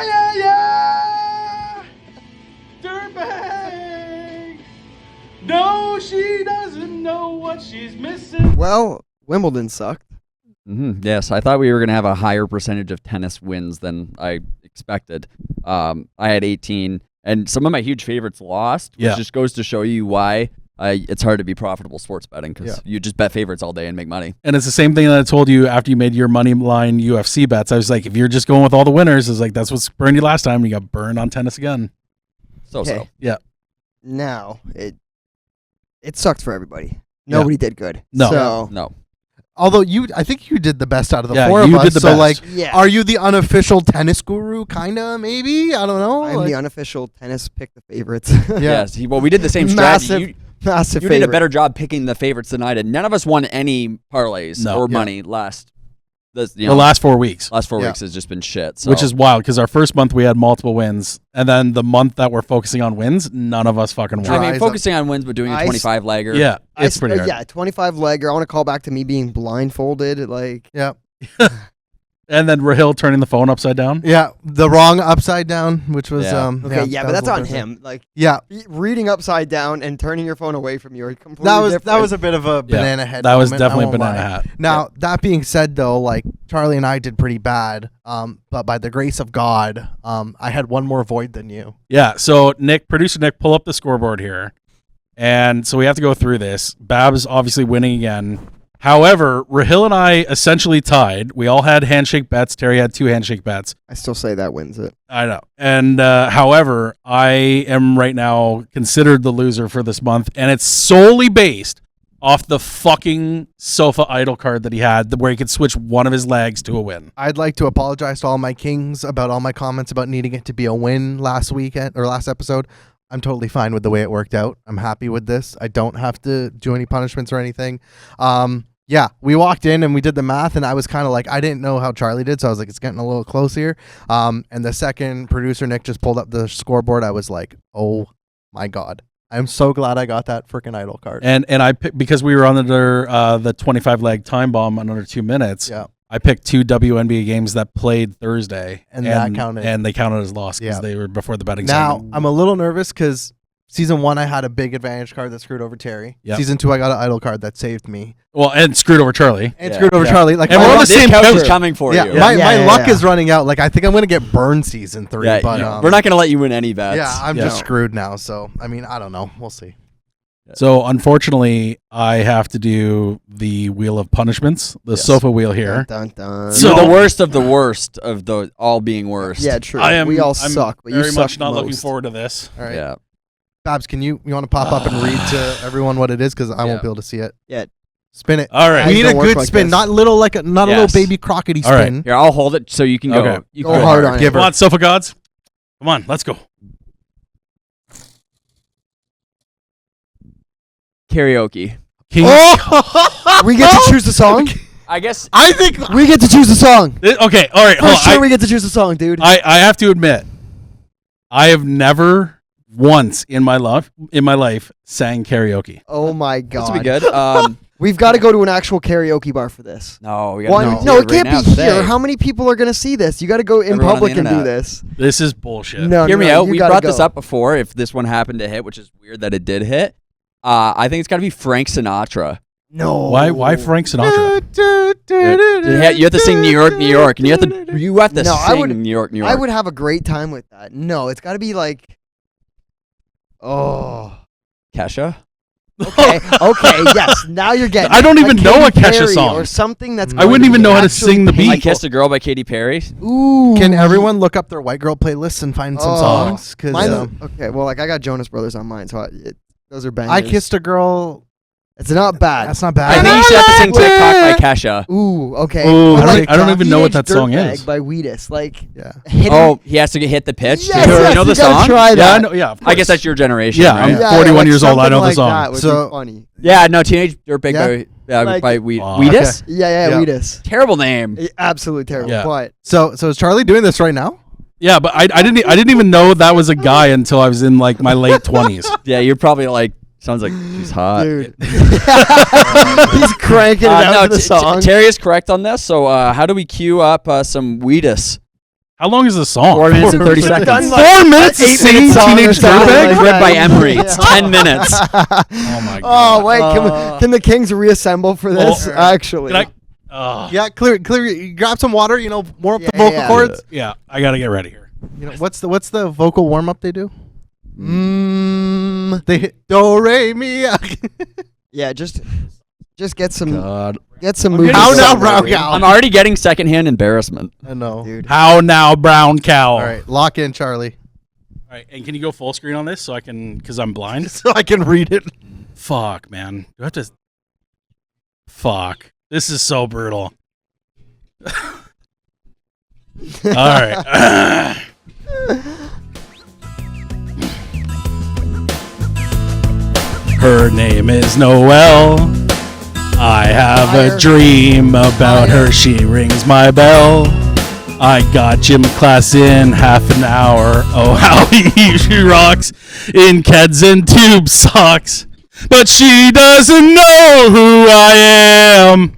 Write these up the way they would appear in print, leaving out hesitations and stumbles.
yeah. Dirtbag. No, she doesn't know what she's missing. Well, Wimbledon sucked. Yes, I thought we were going to have a higher percentage of tennis wins than I expected. I had 18, and some of my huge favorites lost, which just goes to show you why it's hard to be profitable sports betting, because you just bet favorites all day and make money. And it's the same thing that I told you after you made your money line UFC bets. I was like, if you're just going with all the winners, it's like that's what burned you last time. You got burned on tennis again. So. Yeah. Now, it sucked for everybody. Nobody did good. No. Although I think you did the best out of the four you of us. did the best. Are you the unofficial tennis guru? Kinda, maybe. I don't know. I'm the unofficial tennis pick the favorites. Yes. Well, we did the same strategy. Massive. You did a better job picking the favorites than I did. None of us won any parlays or money last. The last 4 weeks. Last 4 weeks has just been shit. So. Which is wild, because our first month we had multiple wins, and then the month that we're focusing on wins, none of us fucking won. I mean, focusing on wins, but doing a 25 legger. Yeah, it's pretty hard. Yeah, 25 legger. I want to call back to me being blindfolded. And then Rahil turning the phone upside down. Yeah, the wrong upside down, which was but that's on him. Reading upside down and turning your phone away from you are completely different. That was a bit of a banana head. That was definitely a banana hat. Now that being said, though, like Charlie and I did pretty bad. But by the grace of God, I had one more void than you. Yeah. So producer Nick, pull up the scoreboard here, and so we have to go through this. Babs obviously winning again. However, Rahil and I essentially tied. We all had handshake bets. Terry had 2 handshake bets. I still say that wins it. I know. And however, I am right now considered the loser for this month, and it's solely based off the fucking Sofa idol card that he had, where he could switch one of his legs to a win. I'd like to apologize to all my kings about all my comments about needing it to be a win last weekend or last episode. I'm totally fine with the way it worked out. I'm happy with this. I don't have to do any punishments or anything. We walked in and we did the math, and I was kind of like, I didn't know how Charlie did, so I was like, it's getting a little close here. And the second producer Nick just pulled up the scoreboard, I was like, oh my God. I'm so glad I got that freaking idol card. And I picked, because we were on the 25 leg time bomb in under 2 minutes. Yeah. I picked 2 WNBA games that played Thursday, and that counted. And they counted as lost because they were before the betting Now, segment. I'm a little nervous because season 1, I had a big advantage card that screwed over Terry. Yep. Season 2, I got an idol card that saved me. Well, and screwed over Charlie. And screwed over Charlie. Like, and we're on the same couch couch. is coming for you. My luck is running out. Like, I think I'm going to get burned season 3. Yeah, but we're not going to let you win any bets. Yeah, I'm just screwed now. So, I mean, I don't know. We'll see. So, unfortunately, I have to do the wheel of punishments, the sofa wheel here. Dun, dun, dun. So the worst of the all being worst. Yeah, true. I'm suck. But very you much suck not most. looking forward to this. All right. Yeah. Babs, you want to pop up and read to everyone what it is? Because I won't be able to see it. Yeah. Spin it. All right. We need a good like spin, this. not a little baby crockety spin. All right. Here, I'll hold it so you can go. You Go hard on it. Come on, Sofa Gods. Come on, let's go. Karaoke. We get to choose the song? I guess. I think We get to choose the song. Okay, all right. For hold on. sure we get to choose the song, dude. I have to admit, I have never once in my life sang karaoke. Oh my God. This will be good. We've got to go to an actual karaoke bar for this. No, we No, got it can't be here. How many people are going to see this? You got to go in Everyone on public the and do internet. this. This is bullshit. No, Hear me out. you We gotta brought this go. up before. If this one happened to hit, which is weird that it did hit, I think it's got to be Frank Sinatra. No. Why Frank Sinatra? You have to sing New York, New York, and you have to sing New York, New York. I would have a great time with that. No, it's got to be like, Kesha. Okay, yes. Now you're getting. I don't even know a Katy Kesha Perry song. or something that's. I wouldn't even know how to actually sing the beat. I Kissed a Girl by Katy Perry. Ooh. Can everyone look up their white girl playlists and find some songs? Okay, well, like I got Jonas Brothers on mine, so those are bangers. I Kissed a Girl. It's not bad. That's not I bad. think you should have to sing TikTok by Kesha. Ooh, okay. Ooh, But I don't even know what that song Dirtbag is. by Wheatus, like. Yeah. Oh, he has to hit the pitch. Yes, too. yes, You know the you gotta song? try Yeah, that. I know. Yeah, of I guess course. that's your generation. Yeah, right? I'm 41 years old. I know the something song. Like that would So- be funny. Yeah, no, Teenage Dirtbag Like- by Oh, Wheatus. Yeah, Yeah. Wheatus. Terrible name. Absolutely terrible. Yeah. But So is Charlie doing this right now? Yeah, but I didn't even know that was a guy until I was in like my late 20s. Yeah, you're probably like, sounds like she's hot. dude, he's cranking it out to the song. Terry is correct on this. So how do we queue up some Wheatus? How long is the song? 4 minutes and 30 We've seconds. done 4 like minutes of an 8-minute singing song or Teenage something Dirtbag? like Read by that. Emery. Yeah. It's 10 minutes. Oh my god. Oh wait, can the Kings reassemble for this? Actually, Can I? Yeah, clear. Grab some water. You know, warm up the Yeah, vocal yeah. cords. Yeah, I gotta get ready here. You know, what's the vocal warm up they do? They hit do re mi. yeah, just get some God. movie. How now, songs brown ready. cow? I'm already getting secondhand embarrassment. I know. Dude. How now, brown cow? All right, lock in, Charlie, All right, and can you go full screen on this so I can, because I'm blind? so I can read it. Fuck, man. Do I have to? Fuck. This is so brutal. All right. Her name is Noelle. I have Fire. a dream about her. She rings my bell. I got gym class in half an hour. Oh, how she rocks in Keds and tube socks. But she doesn't know who I am.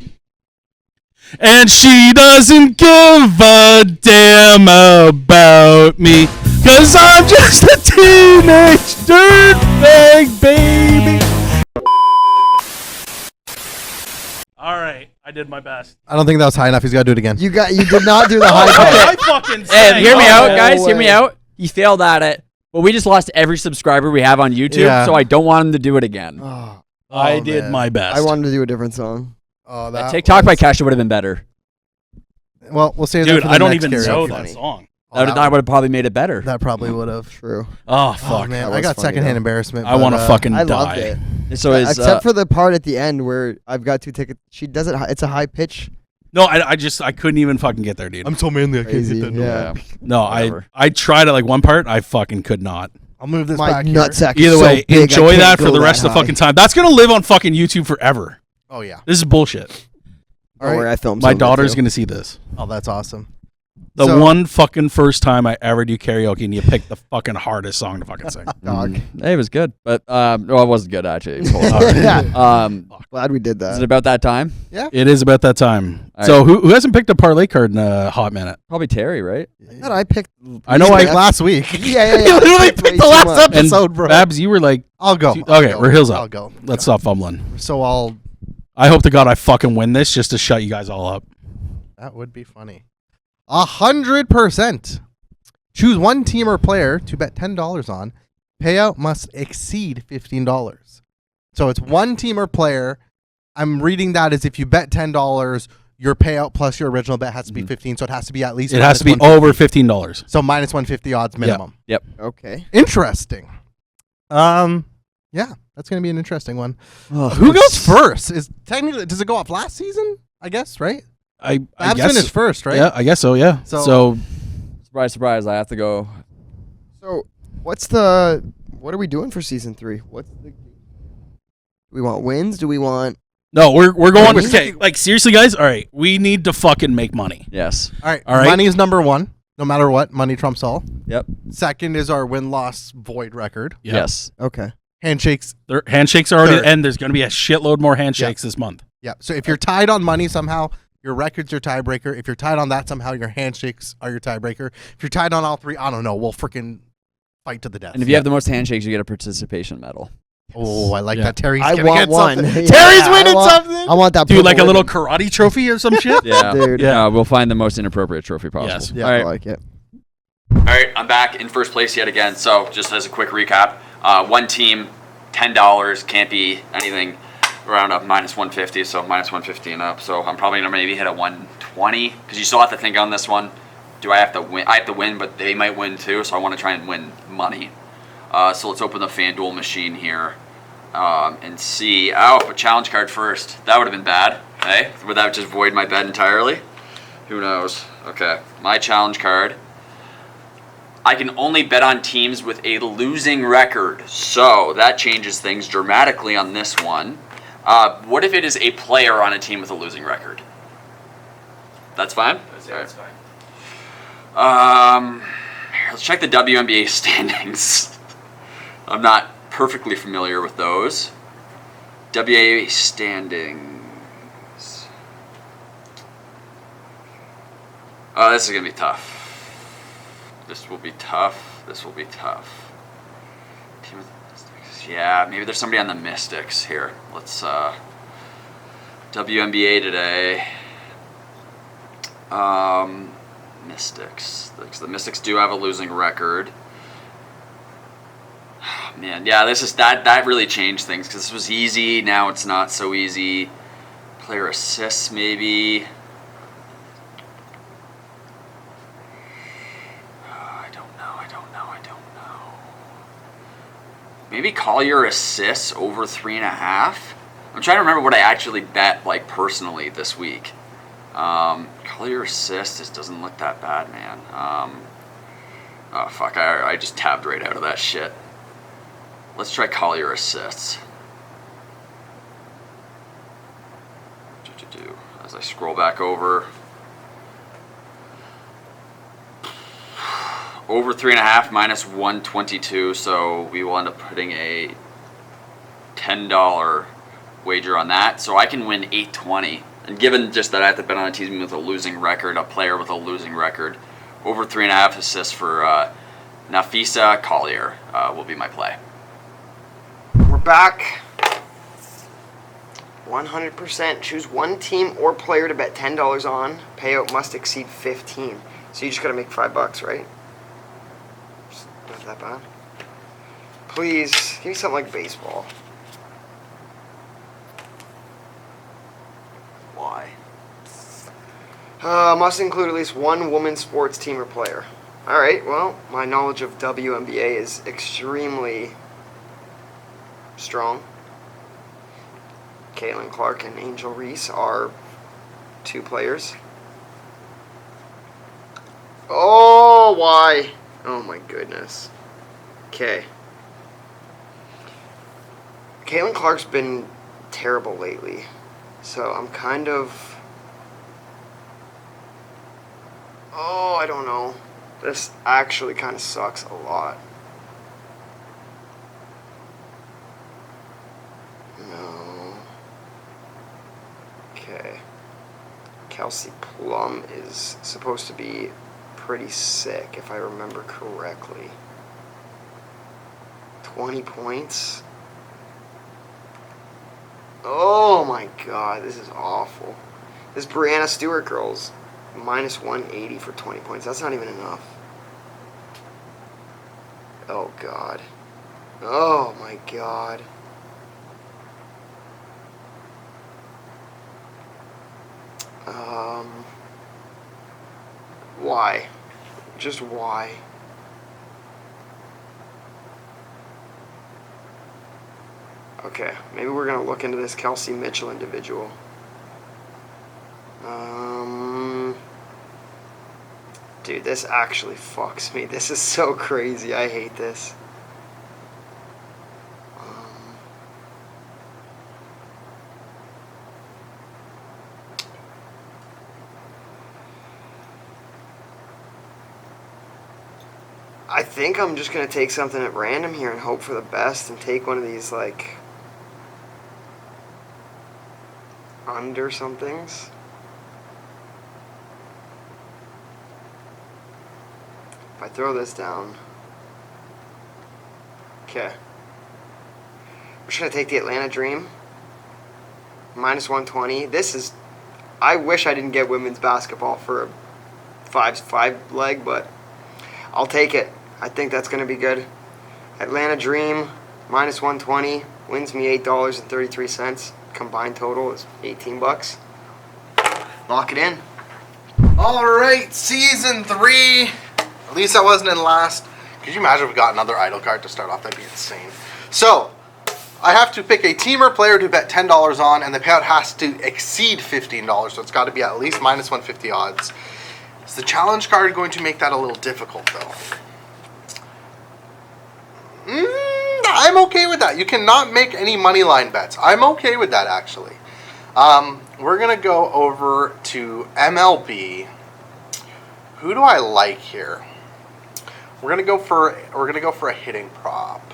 And she doesn't give a damn about me. 'Cause I'm just a teenage dirtbag, baby. All right, I did my best. I don't think that was high enough. He's got to do it again. You did not do the high I part. fucking Hey, sang. hear me Oh, out, no guys. Hear me way. out. He failed at it. But we just lost every subscriber we have on YouTube, Yeah. so I don't want him to do it again. Oh, I Oh, did man. my best. I wanted to do a different song. Oh, That TikTok by Kesha would have been better. Well, we'll save that Dude, for the I don't next even karaoke. know funny. that song. Oh, That would have probably made it better. that probably would have. True. Oh, Oh fuck. man, That I was got funny, secondhand though. embarrassment. I want to but, fucking I die. loved it. So is Except for the part at the end where I've got 2 tickets. She does it. It's a high pitch. No, I couldn't even fucking get there, dude. I'm so manly I can't Crazy. hit that note. Yeah. No, Whatever. I tried at like one part. I fucking could not. I'll move this My back here. nutsack. is Either so way, big, I enjoy can't that for go the that rest of the high. fucking time. That's gonna live on fucking YouTube forever. Oh yeah. This is bullshit. Don't worry, I filmed My some of it, daughter's too. gonna see this. Oh, that's awesome. The So- one fucking first time I ever do karaoke, and you pick the fucking hardest song to fucking sing. Dog. Hey, it was good, but no, it wasn't good actually. Yeah. Glad we did Is that. it about that time? It is about that time. All So who hasn't picked a parlay card in a hot minute? Probably Terry, right? That I picked. I know You I- picked last week. Yeah. You literally Way picked the too last much. And episode, bro. Babs, you were like, I'll go. okay, we're heels up. I'll go. let's stop fumbling. So I hope to God I fucking win this just to shut you guys all up. that would be funny. 100%. Choose one team or player to bet $10 on. Payout must exceed $15. So it's one team or player. I'm reading that as if you bet $10, your payout plus your original bet has to be 15. So it has to be at least. It has to be minus over 150. $15. So minus 150 odds minimum. Okay. Interesting. Yeah, that's gonna be an interesting one. Oh, Who goes first? Is technically does it go off last season? I guess, right? I Babs guess. finished first, right? Yeah, I guess so. Yeah. So- Surprise, surprise! I have to go. So, what are we doing for season 3? Do we want wins? Do we want? no, we're going. Money? Okay, like seriously, guys. All right, we need to fucking make money. Yes. All right. All right. Money is number one, no matter what. Money trumps all. Yep. Second is our win-loss void record. Yeah. Yes. Okay. Handshakes. Handshakes are already, Third. and there's going to be a shitload more handshakes this month. Yeah. So if you're tied on money somehow, your record's your tiebreaker. If you're tied on that somehow, your handshakes are your tiebreaker. If you're tied on all three, I don't know. We'll freaking fight to the death. And if you have the most handshakes, you get a participation medal. Oh, I like Yeah. that. Terry's I gonna want get one. something. Yeah, Terry's I winning want- something. I want that. Dude, like a purple little ribbon. karate trophy or some shit? Yeah. Dude. Yeah. We'll find the most inappropriate trophy possible. Yes. Yeah, All right. I like it. All right, I'm back in first place yet again. So just as a quick recap, one team, $10, can't be anything around a minus 150, so minus 150 and up. So I'm probably gonna maybe hit a 120 because you still have to think on this one. Do I have to win? I have to win, but they might win too. So I want to try and win money. So let's open the FanDuel machine here and see. Oh, a challenge card first. That would have been bad. Hey, would that just void my bet entirely? Who knows? Okay, my challenge card. I can only bet on teams with a losing record, so that changes things dramatically on this one. What if it is a player on a team with a losing record? That's fine? That's fine. Let's check the WNBA standings. I'm not perfectly familiar with those. WNBA standings. Oh, this is going to be tough. This will be tough. Team of the Mystics. Yeah, maybe there's somebody on the Mystics here. Let's WNBA today. Mystics. The Mystics do have a losing record. Man, yeah, that really changed things because this was easy. Now it's not so easy. Player assists, maybe. I don't know. Maybe Collier assists over 3.5. I'm trying to remember what I actually bet, like, personally this week. Collier assists just doesn't look that bad, man. Oh, fuck, I just tabbed right out of that shit. Let's try Collier assists. As I scroll back over. Over 3.5 minus 122, so we will end up putting a $10 wager on that. So I can win $820. And given just that I have to bet on a team with a losing record, a player with a losing record, over 3.5 assists for Nafisa Collier will be my play. We're back. 100%. Choose one team or player to bet $10 on. Payout must exceed 15. So you just gotta make $5, right? Not that bad. Please give me something like baseball. Why? Must include at least one women's sports team or player. All right. Well, my knowledge of WNBA is extremely strong. Caitlin Clark and Angel Reese are 2 players. Oh, why? Oh my goodness. Okay. Caitlin Clark's been terrible lately, so I'm kind of... Oh, I don't know. This actually kind of sucks a lot. No. Okay. Kelsey Plum is supposed to be pretty sick, if I remember correctly. 20 points. Oh my god, this is awful. This Brianna Stewart girl's minus 180 for 20 points. That's not even enough. Oh god. Oh my god. Why? Just why? Okay, maybe we're gonna look into this Kelsey Mitchell individual. Dude, this actually fucks me. This is so crazy. I hate this. I think I'm just going to take something at random here and hope for the best and take one of these, like, under somethings. If I throw this down. Okay. I'm just going to take the Atlanta Dream. Minus 120. This is... I wish I didn't get women's basketball for a 5 leg, but I'll take it. I think that's going to be good. Atlanta Dream, minus 120, wins me $8.33. Combined total is $18. Lock it in. All right, season 3. At least I wasn't in last. Could you imagine if we got another idle card to start off? That'd be insane. So, I have to pick a team or player to bet $10 on, and the payout has to exceed $15, so it's got to be at least minus 150 odds. Is the challenge card going to make that a little difficult, though? I'm okay with that. You cannot make any money line bets. I'm okay with that, actually. We're gonna go over to MLB. Who do I like here? We're gonna go for a hitting prop.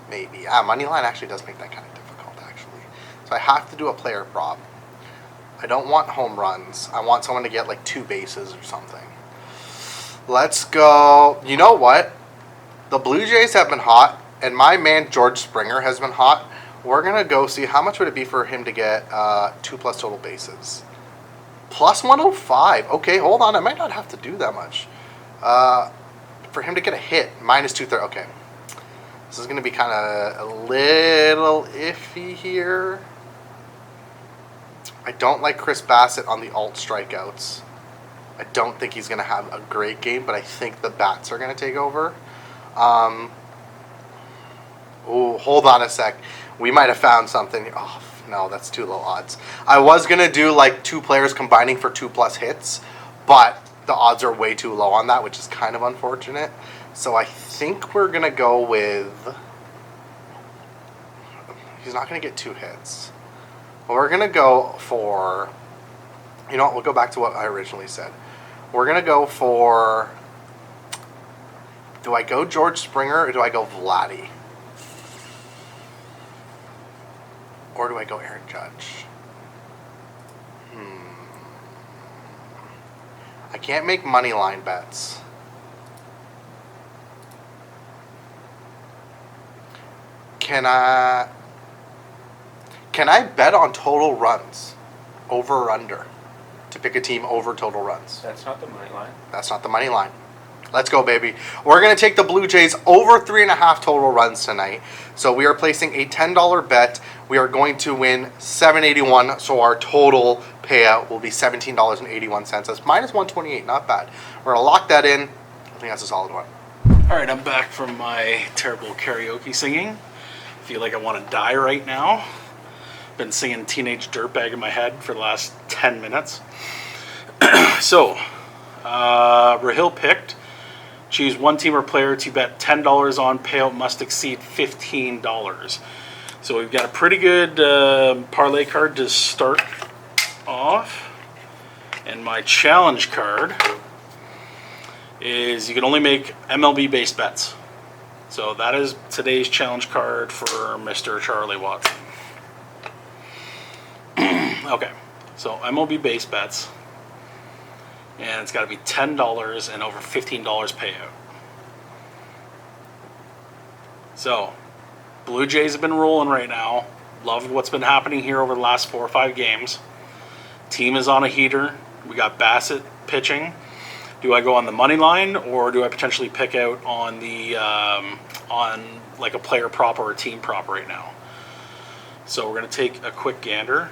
Maybe. Money line actually does make that kind of difficult, actually. So I have to do a player prop. I don't want home runs. I want someone to get like 2 bases or something. Let's go. You know what? The Blue Jays have been hot, and my man George Springer has been hot. We're going to go see how much would it be for him to get 2+ total bases. Plus 105. Okay, hold on. I might not have to do that much. For him to get a hit, minus 230. Okay. This is going to be kind of a little iffy here. I don't like Chris Bassett on the alt strikeouts. I don't think he's going to have a great game, but I think the bats are going to take over. Oh, hold on a sec. We might have found something. Oh, no, that's too low odds. I was going to do like 2 players combining for 2+ hits, but the odds are way too low on that, which is kind of unfortunate. So I think we're going to go with... He's not going to get 2 hits. We're going to go for... You know what? We'll go back to what I originally said. We're going to go for... Do I go George Springer or do I go Vladdy? Or do I go Aaron Judge? I can't make money line bets. Can I bet on total runs? Over or under? To pick a team over total runs. That's not the money line. That's not the money line. Let's go, baby. We're going to take the Blue Jays over 3.5 total runs tonight. So we are placing a $10 bet. We are going to win $7.81. So our total payout will be $17.81. That's minus 128. Not bad. We're going to lock that in. I think that's a solid one. All right, I'm back from my terrible karaoke singing. Feel like I want to die right now. Been singing Teenage Dirtbag in my head for the last 10 minutes. So, Rahil picked. Choose one team or player to bet $10 on. Payout must exceed $15. So we've got a pretty good parlay card to start off. And my challenge card is you can only make MLB-based bets. So that is today's challenge card for Mr. Charlie Watson. Okay, so MLB-based bets. And it's got to be $10 and over $15 payout. So, Blue Jays have been rolling right now. Love what's been happening here over the last 4 or 5 games. Team is on a heater. We got Bassett pitching. Do I go on the money line, or do I potentially pick out on the on like a player prop or a team prop right now? So we're going to take a quick gander.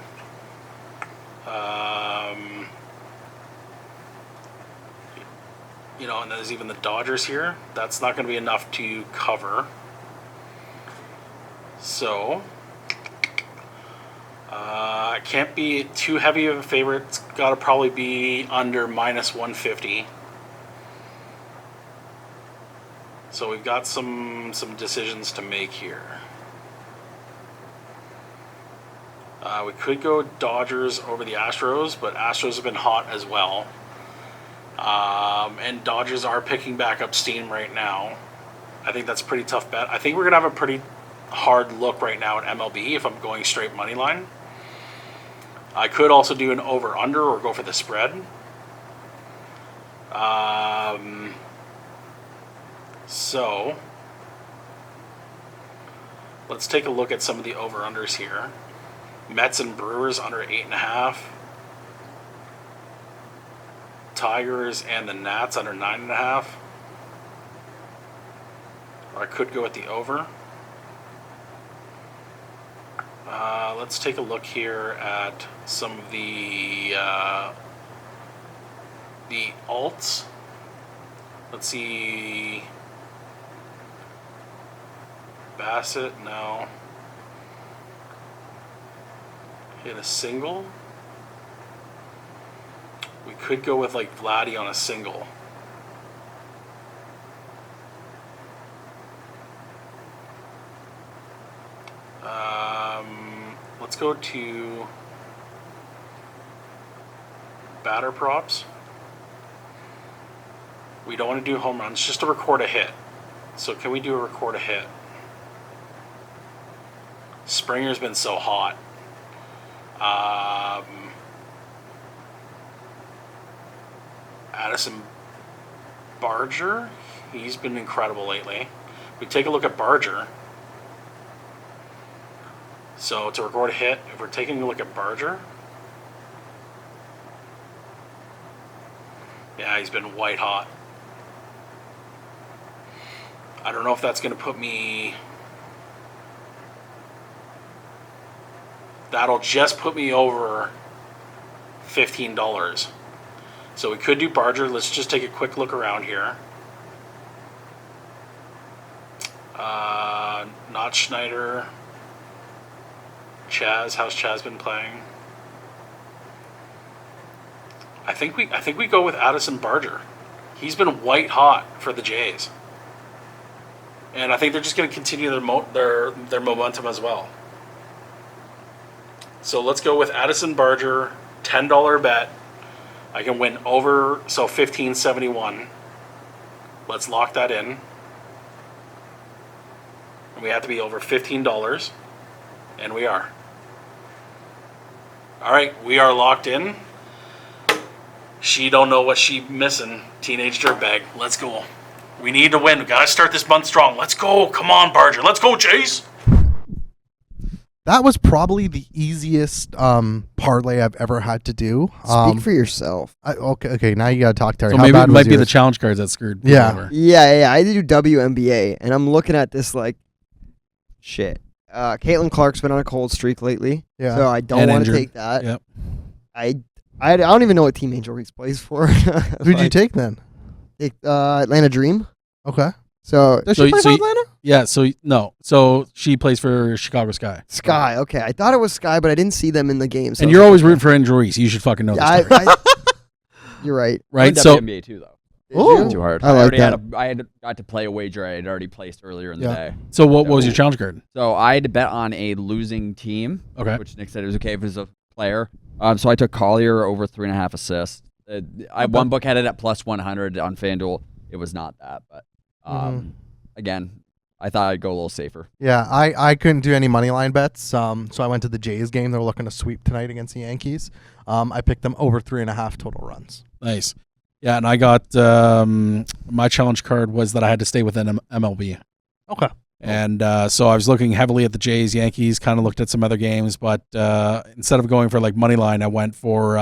You know, and there's even the Dodgers here. That's not going to be enough to cover. So, it can't be too heavy of a favorite. It's got to probably be under minus 150. So we've got some decisions to make here. We could go Dodgers over the Astros, but Astros have been hot as well. And Dodgers are picking back up steam right now. I think that's a pretty tough bet. I think we're going to have a pretty hard look right now at MLB if I'm going straight money line. I could also do an over-under or go for the spread. So, let's take a look at some of the over-unders here. Mets and Brewers under 8.5. Tigers and the Nats under 9.5. I could go with the over. Let's take a look here at some of the alts. Let's see. Bassett, no. Hit a single. We could go with like Vladdy on a single. Let's go to batter props. We don't want to do home runs, just to record a hit. So can we do a record a hit? Springer's been so hot. Addison Barger. He's been incredible lately. We take a look at Barger. So to record a hit, if we're taking a look at Barger, yeah, he's been white hot. I don't know if that's going to put me... That'll just put me over $15. So we could do Barger. Let's just take a quick look around here. Not Schneider. Chaz. How's Chaz been playing? I think we go with Addison Barger. He's been white hot for the Jays. And I think they're just going to continue their momentum as well. So let's go with Addison Barger, $10 bet. I can win over, so $15.71. Let's lock that in. And we have to be over $15, and we are. All right, we are locked in. She don't know what she missing. Teenage dirtbag. Let's go. We need to win. We got to start this month strong. Let's go. Come on, Barger. Let's go, Chase. That was probably the easiest parlay I've ever had to do. Speak for yourself. Okay. Now you gotta talk, Terry. So How maybe bad it might was be the yours? challenge cards that screwed. Yeah. Over. Yeah. I did do WNBA, and I'm looking at this like, shit. Caitlin Clark's been on a cold streak lately, Yeah. so I don't want to take that. Yep. I don't even know what Team Angel Reese plays for. Who'd you take then? Atlanta Dream. Okay. So Does she play for so Atlanta? Yeah, so she plays for Chicago Sky. Sky. Okay, I thought it was Sky, but I didn't see them in the game. So And you're always rooting for Angel Reese. You should fucking know this. You're right. Right? I So WNBA too, though. Ooh. Too hard. I like already that. I got to play a wager I had already placed earlier in the Yeah. day. so what was your challenge card? So I had to bet on a losing team, Okay. which Nick said it was okay if it was a player. So I took Collier over 3.5 assists. One book had it at plus 100 on FanDuel. It was not that, but again, I thought I'd go a little safer. Yeah, I couldn't do any money line bets. So I went to the Jays game. They're looking to sweep tonight against the Yankees. I picked them over 3.5 total runs. Nice. Yeah, and I got my challenge card was that I had to stay within MLB. Okay. And so I was looking heavily at the Jays, Yankees, kind of looked at some other games, but instead of going for like money line, I went for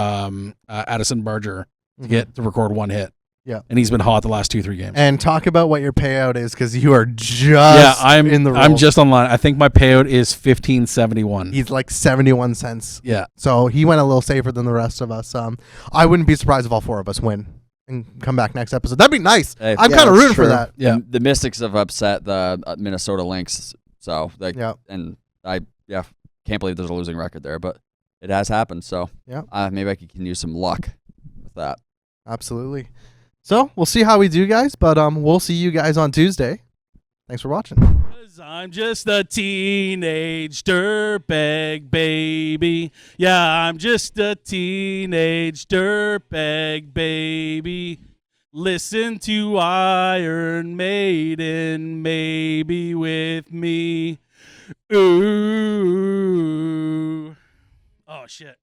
Addison Barger to record one hit. Yeah. And he's been hot the last 2-3 games. And talk about what your payout is, because you are just I'm in the I'm rolls. just online. I think my payout is $15.71. He's like 71 cents. Yeah. So he went a little safer than the rest of us. I wouldn't be surprised if all four of us win and come back next episode. That'd be nice. Hey, I'm yeah, kind of that's rooting for true. that. Yeah. The Mystics have upset the Minnesota Lynx. So, Yeah. and I can't believe there's a losing record there, but it has happened. So, Yeah. maybe I can use some luck with that. Absolutely. So we'll see how we do, guys. But we'll see you guys on Tuesday. Thanks for watching. 'Cause I'm just a teenage dirtbag, baby. Yeah, I'm just a teenage dirtbag, baby. Listen to Iron Maiden, maybe with me. Ooh. Oh, shit.